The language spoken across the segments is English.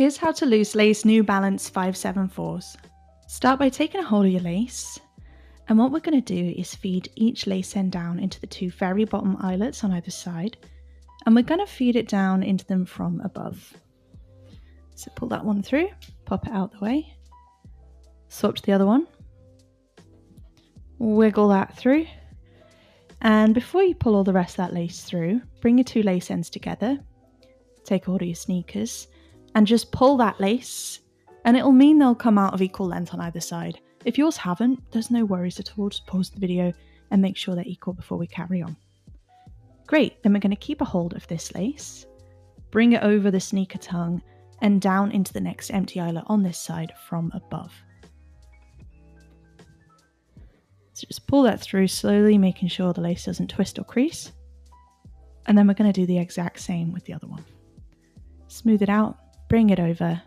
Here's how to loose lace New Balance 574s. Start by taking a hold of your lace, and what we're going to do is feed each lace end down into the two very bottom eyelets on either side, and we're going to feed it down into them from above. So pull that one through, pop it out the way, swap to the other one, wiggle that through, and before you pull all the rest of that lace through, bring your two lace ends together, take a hold of your sneakers, and just pull that lace, and it'll mean they'll come out of equal length on either side. If yours haven't, there's no worries at all, just pause the video and make sure they're equal before we carry on. Great, then we're going to keep a hold of this lace, bring it over the sneaker tongue and down into the next empty eyelet on this side from above. So just pull that through slowly, making sure the lace doesn't twist or crease. And then we're going to do the exact same with the other one. Smooth it out, bring it over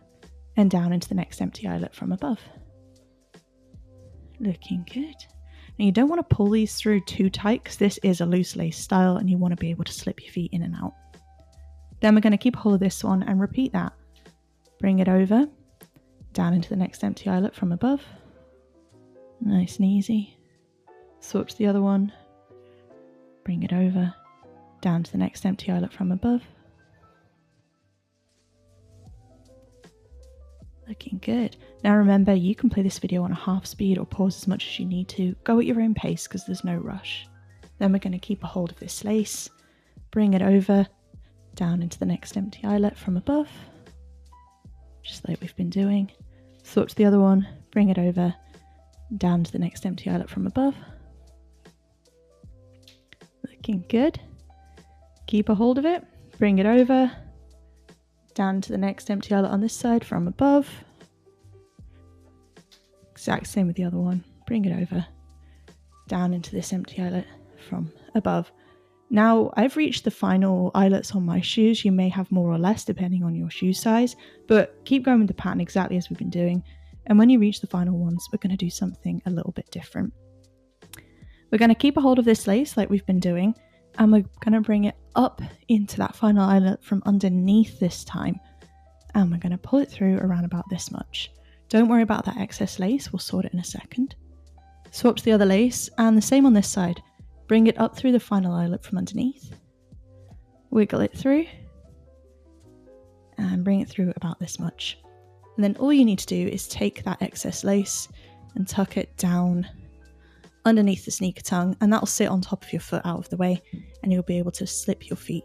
and down into the next empty eyelet from above. Looking good. Now you don't want to pull these through too tight because this is a loose lace style and you want to be able to slip your feet in and out. Then we're going to keep hold of this one and repeat that. Bring it over, down into the next empty eyelet from above. Nice and easy. Swap to the other one. Bring it over, down to the next empty eyelet from above. Looking good. Now remember, you can play this video on a half speed or pause as much as you need to. Go at your own pace because there's no rush. Then we're going to keep a hold of this lace, bring it over, down into the next empty eyelet from above, just like we've been doing. Swap to the other one, bring it over, down to the next empty eyelet from above. Looking good. Keep a hold of it, bring it over, down to the next empty eyelet on this side from above. Exact same with the other one. Bring it over, down into this empty eyelet from above. Now I've reached the final eyelets on my shoes. You may have more or less depending on your shoe size, but keep going with the pattern exactly as we've been doing. And when you reach the final ones, we're going to do something a little bit different. We're going to keep a hold of this lace like we've been doing, and we're going to bring it up into that final eyelet from underneath this time. And we're going to pull it through around about this much. Don't worry about that excess lace, we'll sort it in a second. Swap to the other lace, and the same on this side. Bring it up through the final eyelet from underneath. Wiggle it through. And bring it through about this much. And then all you need to do is take that excess lace and tuck it down underneath the sneaker tongue, and that'll sit on top of your foot out of the way, and you'll be able to slip your feet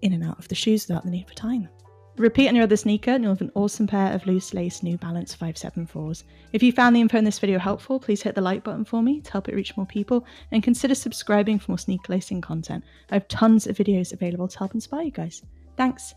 in and out of the shoes without the need for tying them. Repeat on your other sneaker and you'll have an awesome pair of loose lace New Balance 574s. If you found the info in this video helpful, please hit the like button for me to help it reach more people, and consider subscribing for more sneaker lacing content. I have tons of videos available to help inspire you guys. Thanks!